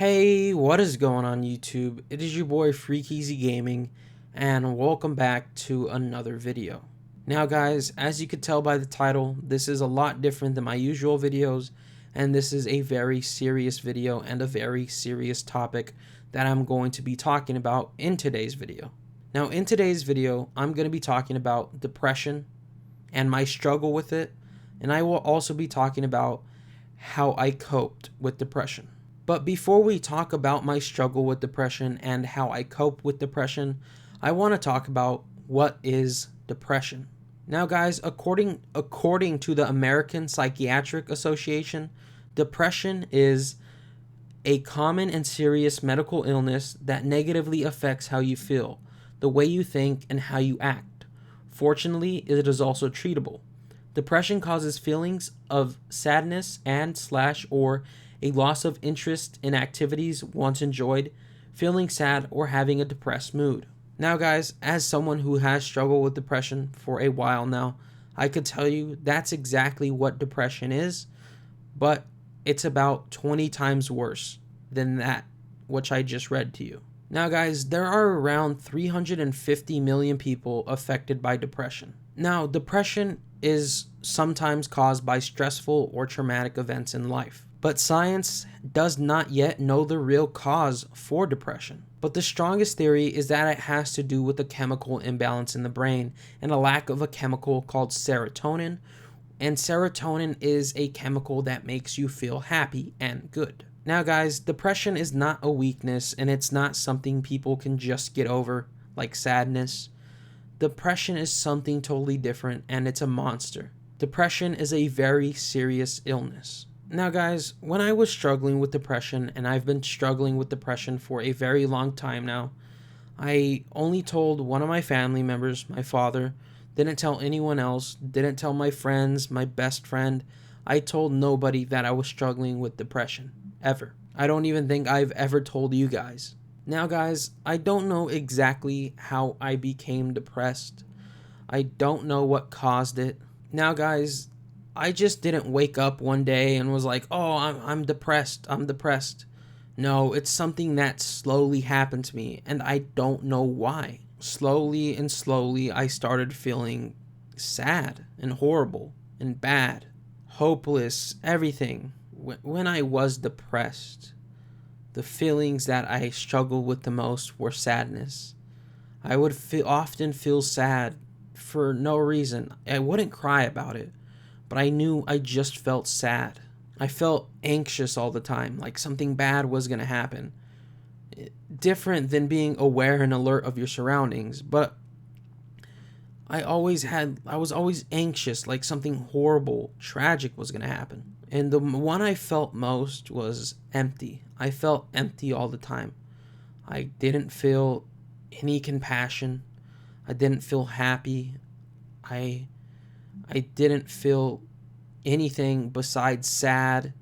Hey, what is going on YouTube? It is your boy Freakeasy Gaming, and welcome back to another video. Now guys, as you could tell by the title, this is a lot different than my usual videos, and this is a very serious video and a very serious topic that I'm going to be talking about in today's video. Now in today's video, I'm going to be talking about depression and my struggle with it, and I will also be talking about how I coped with depression. But before we talk about my struggle with depression and how I cope with depression, I want to talk about what is depression. Now guys, according to the American Psychiatric Association, depression is a common and serious medical illness that negatively affects how you feel, the way you think, and how you act. Fortunately, it is also treatable. Depression causes feelings of sadness and/or a loss of interest in activities once enjoyed, feeling sad, or having a depressed mood. Now guys, as someone who has struggled with depression for a while now, I could tell you that's exactly what depression is, but it's about 20 times worse than that which I just read to you. Now guys, there are around 350 million people affected by depression. Now, depression is sometimes caused by stressful or traumatic events in life. But science does not yet know the real cause for depression. But the strongest theory is that it has to do with a chemical imbalance in the brain and a lack of a chemical called serotonin. And serotonin is a chemical that makes you feel happy and good. Now guys, depression is not a weakness, and it's not something people can just get over like sadness. Depression is something totally different, and it's a monster. Depression is a very serious illness. Now guys, when I was struggling with depression, and I've been struggling with depression for a very long time now, I only told one of my family members, my father, didn't tell anyone else, didn't tell my friends, my best friend. I told nobody that I was struggling with depression, ever. I don't even think I've ever told you guys. Now guys, I don't know exactly how I became depressed. I don't know what caused it. Now guys, I just didn't wake up one day and was like, oh, I'm depressed, I'm depressed. No, it's something that slowly happened to me, and I don't know why. Slowly and slowly, I started feeling sad and horrible and bad, hopeless, everything. When I was depressed, the feelings that I struggled with the most were sadness. I would often feel sad for no reason. I wouldn't cry about it, but I knew I just felt sad. I felt anxious all the time, like something bad was going to happen. Different than being aware and alert of your surroundings, but I was always anxious, like something horrible, tragic was going to happen. And the one I felt most was empty. I felt empty all the time. I didn't feel any compassion. I didn't feel happy. I didn't feel anything besides sad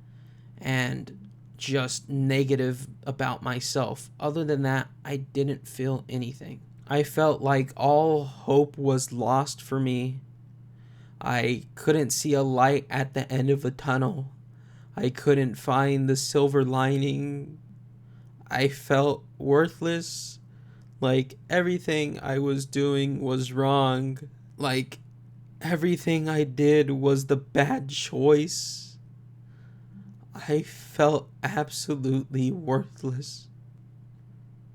and just negative about myself. Other than that, I didn't feel anything. I felt like all hope was lost for me. I couldn't see a light at the end of a tunnel. I couldn't find the silver lining. I felt worthless. Like everything I was doing was wrong. Like everything I did was the bad choice. I felt absolutely worthless.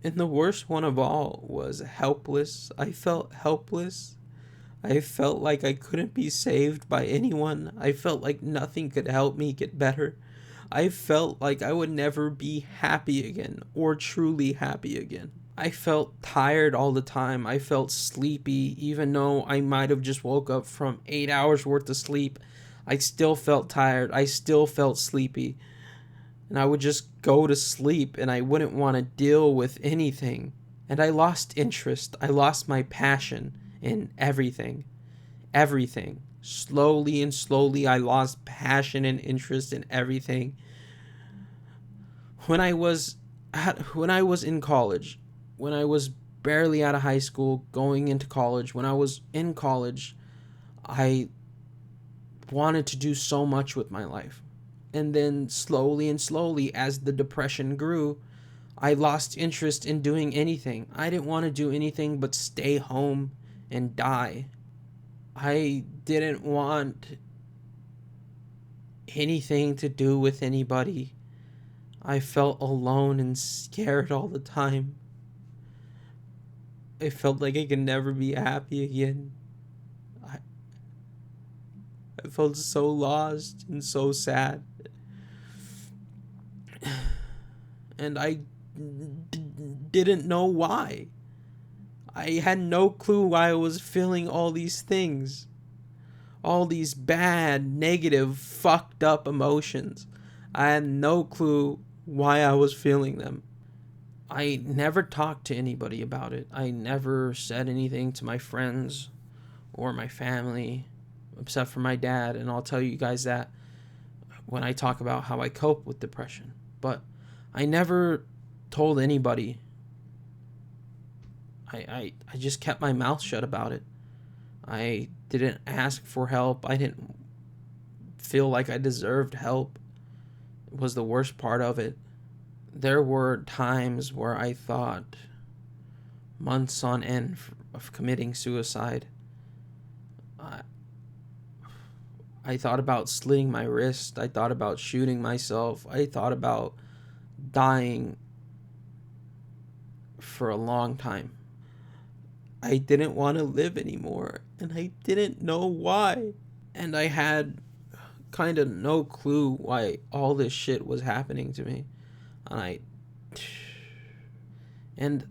And the worst one of all was helpless. I felt helpless. I felt like I couldn't be saved by anyone. I felt like nothing could help me get better. I felt like I would never be happy again, or truly happy again. I felt tired all the time. I felt sleepy, even though I might have just woke up from 8 hours worth of sleep. I still felt tired. I still felt sleepy. And I would just go to sleep, and I wouldn't want to deal with anything. And I lost interest. I lost my passion in everything. Everything. Slowly and slowly, I lost passion and interest in everything. When I was in college, when I was barely out of high school, going into college, when I was in college, I wanted to do so much with my life. And then slowly and slowly, as the depression grew, I lost interest in doing anything. I didn't want to do anything but stay home and die. I didn't want anything to do with anybody. I felt alone and scared all the time. I felt like I could never be happy again. I, I felt so lost and so sad. And I didn't know why. I had no clue why I was feeling all these things. All these bad, negative, fucked up emotions. I had no clue why I was feeling them. I never talked to anybody about it. I never said anything to my friends or my family, except for my dad, and I'll tell you guys that when I talk about how I cope with depression. But I never told anybody. I just kept my mouth shut about it. I didn't ask for help. I didn't feel like I deserved help. It was the worst part of it. There were times where I thought months on end of committing suicide. I thought about slitting my wrist. I thought about shooting myself. I thought about dying for a long time. I didn't want to live anymore, and I didn't know why. And I had kind of no clue why all this shit was happening to me. And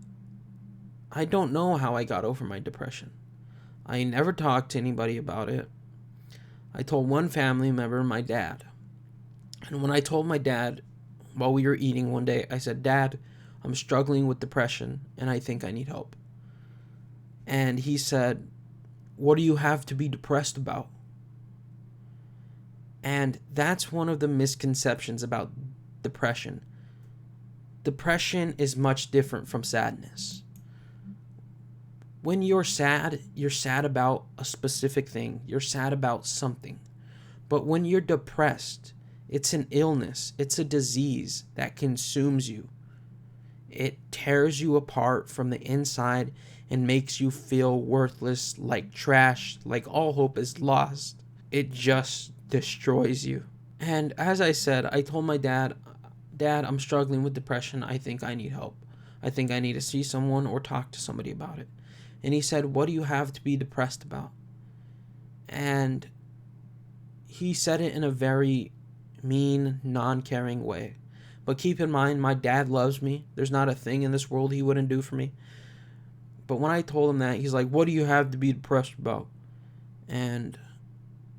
I don't know how I got over my depression. I never talked to anybody about it. I told one family member, my dad. And when I told my dad while we were eating one day, I said, "Dad, I'm struggling with depression and I think I need help." And he said, "What do you have to be depressed about?" And that's one of the misconceptions about depression. Depression is much different from sadness. When you're sad about a specific thing. You're sad about something. But when you're depressed, it's an illness. It's a disease that consumes you. It tears you apart from the inside and makes you feel worthless, like trash, like all hope is lost. It just destroys you. And as I said, I told my dad, "Dad, I'm struggling with depression. I think I need help. I think I need to see someone or talk to somebody about it." And he said, "What do you have to be depressed about?" And he said it in a very mean, non-caring way. But keep in mind, my dad loves me. There's not a thing in this world he wouldn't do for me. But when I told him that, he's like, "What do you have to be depressed about?" And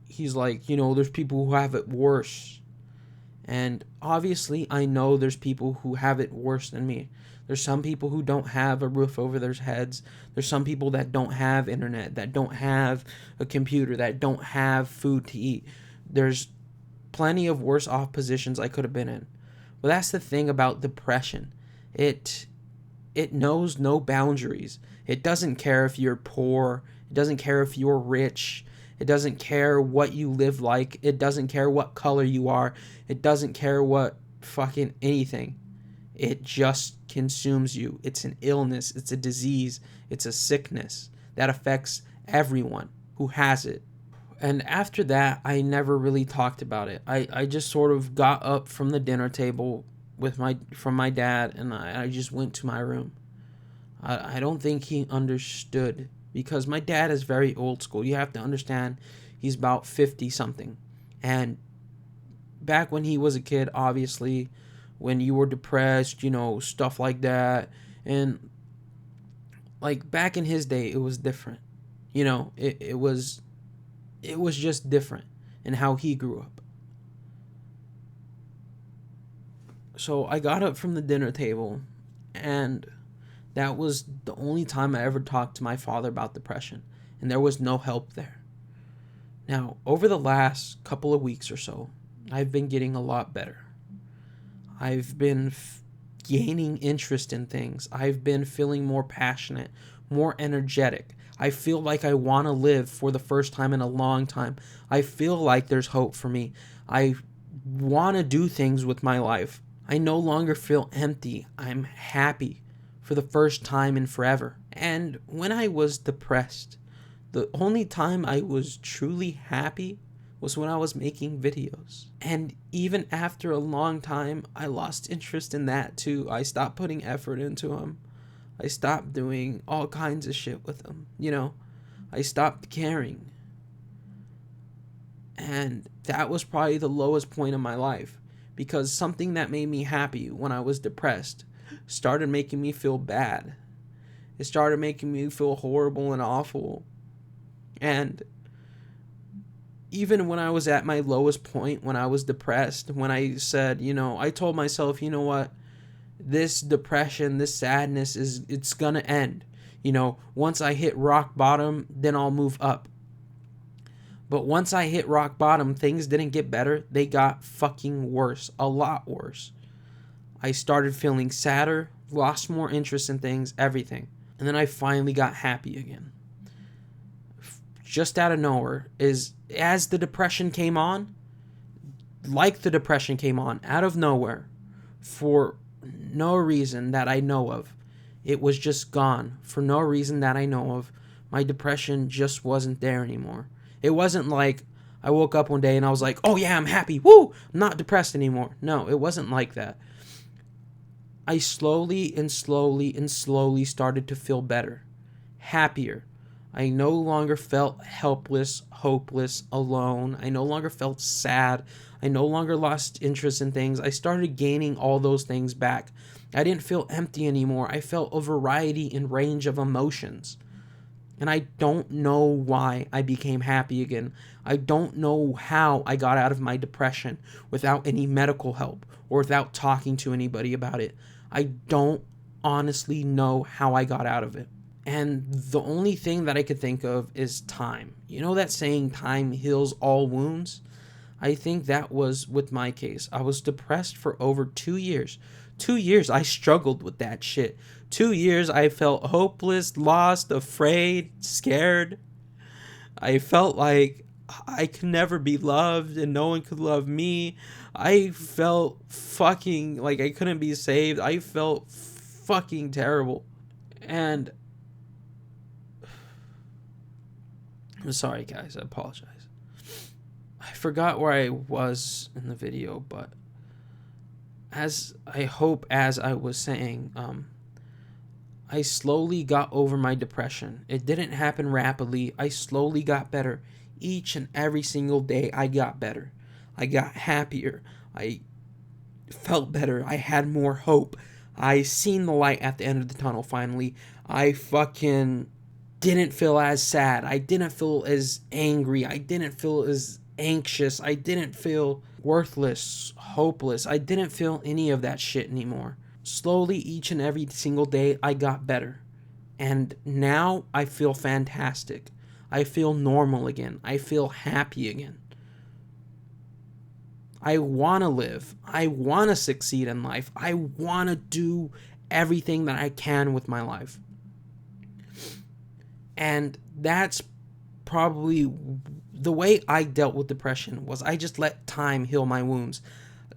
he's like, "There's people who have it worse." And obviously, I know there's people who have it worse than me. There's some people who don't have a roof over their heads. There's some people that don't have internet, that don't have a computer, that don't have food to eat. There's plenty of worse off positions I could have been in. But that's the thing about depression. It knows no boundaries. It doesn't care if you're poor. It doesn't care if you're rich. It doesn't care what you live like. It doesn't care what color you are. It doesn't care what fucking anything. It just consumes you. It's an illness. It's a disease. It's a sickness that affects everyone who has it. And after that, I never really talked about it. I just sort of got up from the dinner table from my dad, and I just went to my room. I don't think he understood, because my dad is very old school. You have to understand, he's about 50 something. And back when he was a kid, obviously, when you were depressed, stuff like that. And like back in his day, it was different. It was just different in how he grew up. So I got up from the dinner table, and that was the only time I ever talked to my father about depression, and there was no help there. Now, over the last couple of weeks or so, I've been getting a lot better. I've been gaining interest in things. I've been feeling more passionate, more energetic. I feel like I want to live for the first time in a long time. I feel like there's hope for me. I want to do things with my life. I no longer feel empty. I'm happy for the first time in forever. And when I was depressed, the only time I was truly happy was when I was making videos. And even after a long time, I lost interest in that too. I stopped putting effort into them. I stopped doing all kinds of shit with them. I stopped caring. And that was probably the lowest point of my life, because something that made me happy when I was depressed started making me feel bad. It started making me feel horrible and awful. And even when I was at my lowest point, when I was depressed, when I said, I told myself, you know what? This depression, this sadness it's gonna end. Once I hit rock bottom, then I'll move up. But once I hit rock bottom, things didn't get better. They got fucking worse. A lot worse. I started feeling sadder, lost more interest in things, everything. And then I finally got happy again. Just out of nowhere, as the depression came on, out of nowhere, for no reason that I know of. It was just gone. For no reason that I know of. My depression just wasn't there anymore. It wasn't like I woke up one day and I was like, oh yeah, I'm happy. Woo! I'm not depressed anymore. No, it wasn't like that. I slowly started to feel better. Happier. I no longer felt helpless, hopeless, alone. I no longer felt sad. I no longer lost interest in things. I started gaining all those things back. I didn't feel empty anymore. I felt a variety and range of emotions. And I don't know why I became happy again. I don't know how I got out of my depression without any medical help or without talking to anybody about it. I don't honestly know how I got out of it. And the only thing that I could think of is time. You know that saying, time heals all wounds? I think that was with my case. I was depressed for over 2 years. 2 years I struggled with that shit. 2 years I felt hopeless, lost, afraid, scared. I felt like I could never be loved and no one could love me. I felt fucking like I couldn't be saved. I felt fucking terrible. And I'm sorry, guys. I apologize. I forgot where I was in the video, but as I was saying, I slowly got over my depression. It didn't happen rapidly. I slowly got better. Each and every single day, I got better. I got happier. I felt better. I had more hope. I seen the light at the end of the tunnel finally. I fucking didn't feel as sad. I didn't feel as angry. I didn't feel as anxious. I didn't feel worthless, hopeless. I didn't feel any of that shit anymore. Slowly, each and every single day, I got better. And now I feel fantastic. I feel normal again. I feel happy again. I want to live. I want to succeed in life. I want to do everything that I can with my life. And that's probably the way I dealt with depression was I just let time heal my wounds.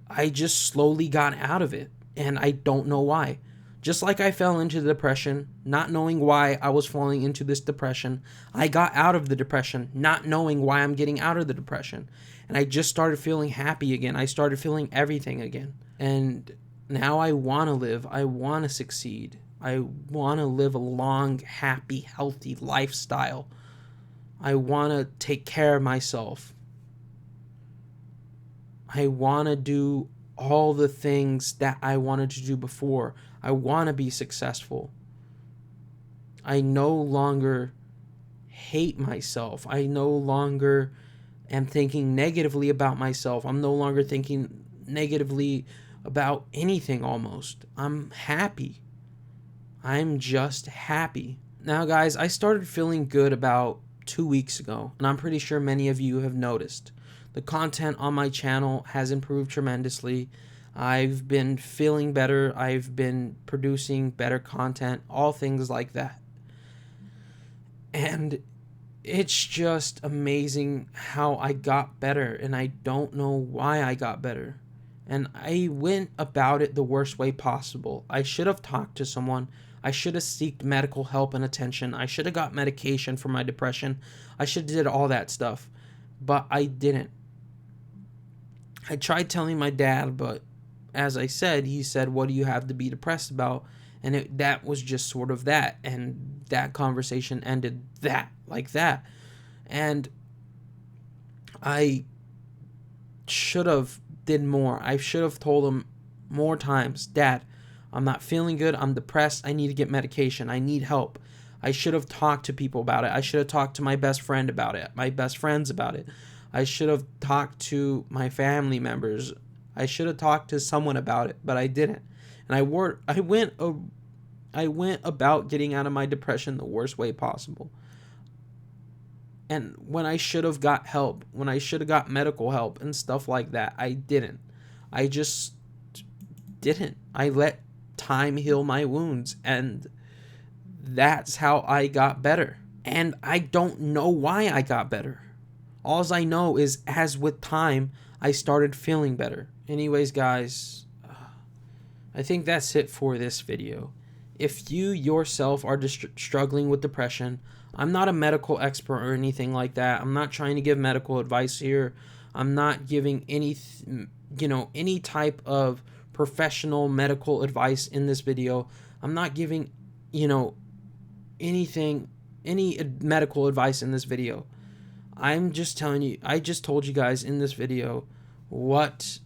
I just slowly got out of it, and I don't know why. Just like I fell into the depression, not knowing why I was falling into this depression, I got out of the depression, not knowing why I'm getting out of the depression. And I just started feeling happy again. I started feeling everything again. And now I want to live. I want to succeed. I want to live a long, happy, healthy lifestyle. I want to take care of myself. I want to do all the things that I wanted to do before. I want to be successful. I no longer hate myself. I no longer am thinking negatively about myself. I'm no longer thinking negatively about anything almost. I'm happy. I'm just happy. Now, guys, I started feeling good about 2 weeks ago, and I'm pretty sure many of you have noticed. The content on my channel has improved tremendously. I've been feeling better. I've been producing better content, all things like that. And it's just amazing how I got better, and I don't know why I got better. And I went about it the worst way possible. I should have talked to someone. I should have sought medical help and attention. I should have got medication for my depression. I should have did all that stuff. But I didn't. I tried telling my dad, but as I said, he said, "What do you have to be depressed about?" And that was just sort of that. And that conversation ended like that. And I should have did more. I should have told him more times, "Dad, I'm not feeling good. I'm depressed. I need to get medication. I need help." I should have talked to people about it. I should have talked to my best friend about it, my best friends about it. I should have talked to my family members. I should have talked to someone about it, but I didn't. And I went about getting out of my depression the worst way possible. And when I should have got help, when I should have got medical help and stuff like that, I didn't. I just didn't. I let time heal my wounds, and that's how I got better. And I don't know why I got better. All I know is as with time, I started feeling better. Anyways, guys, I think that's it for this video. If you yourself are struggling with depression, I'm not a medical expert or anything like that. I'm not trying to give medical advice here. I'm not giving any type of professional medical advice in this video. I'm not giving, any medical advice in this video. I'm just telling you, I just told you guys in this video what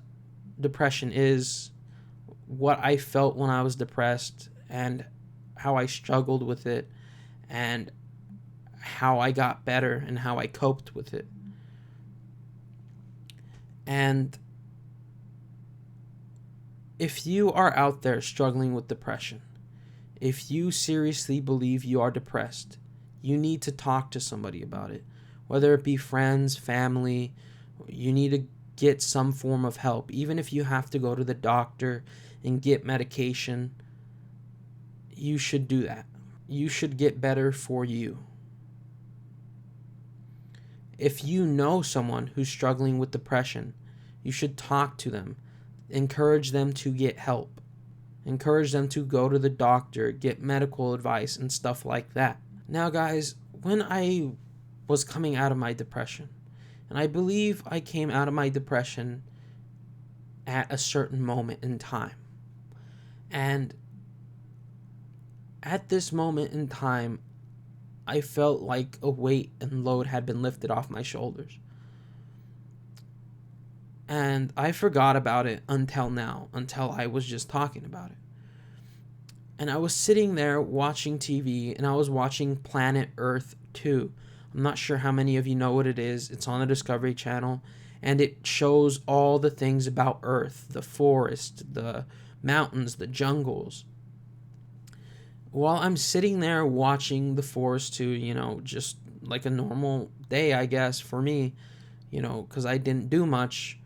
depression is, what I felt when I was depressed, and how I struggled with it, and how I got better, and how I coped with it. And if you are out there struggling with depression, if you seriously believe you are depressed, you need to talk to somebody about it. Whether it be friends, family, you need to get some form of help. Even if you have to go to the doctor and get medication, you should do that. You should get better for you. If you know someone who's struggling with depression, you should talk to them. Encourage them to get help. Encourage them to go to the doctor, get medical advice, and stuff like that. Now, guys, when I was coming out of my depression, and I believe I came out of my depression at a certain moment in time. And at this moment in time, I felt like a weight and load had been lifted off my shoulders. And I forgot about it until now, until I was just talking about it. And I was sitting there watching TV, and I was watching Planet Earth 2. I'm not sure how many of you know what it is. It's on the Discovery Channel, and it shows all the things about Earth, the forest, the mountains, the jungles. While I'm sitting there watching the forest too, just like a normal day, I guess, for me, because I didn't do much,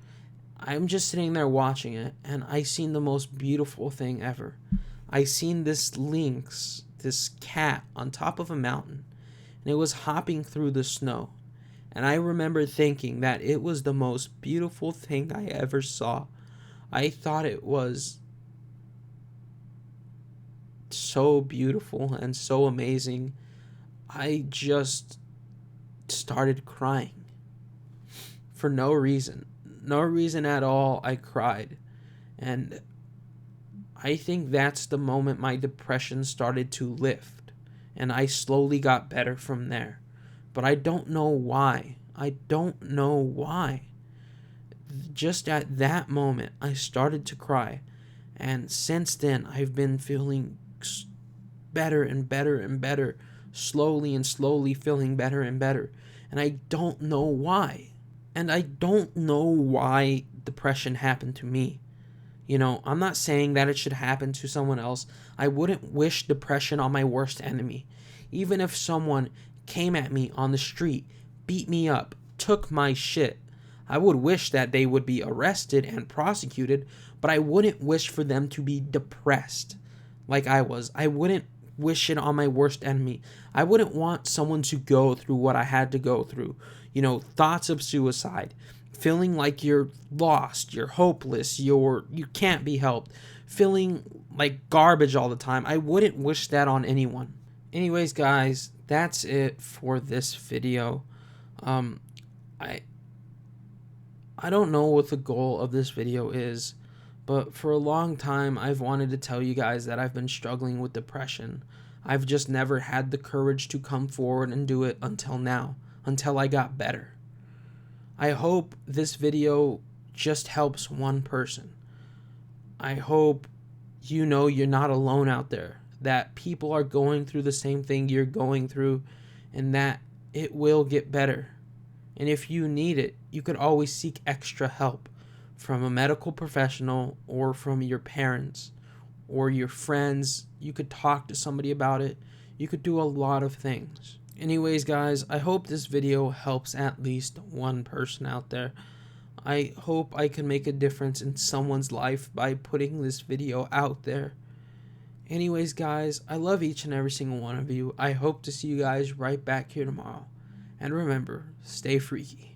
I'm just sitting there watching it, and I seen the most beautiful thing ever. I seen this lynx, this cat, on top of a mountain, and it was hopping through the snow. And I remember thinking that it was the most beautiful thing I ever saw. I thought it was so beautiful and so amazing. I just started crying. For no reason. No reason at all, I cried. And I think that's the moment my depression started to lift. And I slowly got better from there. But I don't know why. I don't know why. Just at that moment, I started to cry. And since then, I've been feeling better and better and better. Slowly and slowly feeling better and better. And I don't know why. And I don't know why depression happened to me. I'm not saying that it should happen to someone else. I wouldn't wish depression on my worst enemy. Even if someone came at me on the street, beat me up, took my shit, I would wish that they would be arrested and prosecuted, but I wouldn't wish for them to be depressed like I was. I wouldn't wish it on my worst enemy. I wouldn't want someone to go through what I had to go through. You know, thoughts of suicide, feeling like you're lost, you're hopeless, you can't be helped, feeling like garbage all the time. I wouldn't wish that on anyone. Anyways, guys, that's it for this video. Um, I I don't know what the goal of this video is, but for a long time I've wanted to tell you guys that I've been struggling with depression. I've just never had the courage to come forward and do it until now, until I got better. I hope this video just helps one person. I hope you know you're not alone out there, that people are going through the same thing you're going through, and that it will get better. And if you need it, you could always seek extra help from a medical professional or from your parents or your friends. You could talk to somebody about it. You could do a lot of things. Anyways, guys, I hope this video helps at least one person out there. I hope I can make a difference in someone's life by putting this video out there. Anyways, guys, I love each and every single one of you. I hope to see you guys right back here tomorrow. And remember, stay freaky.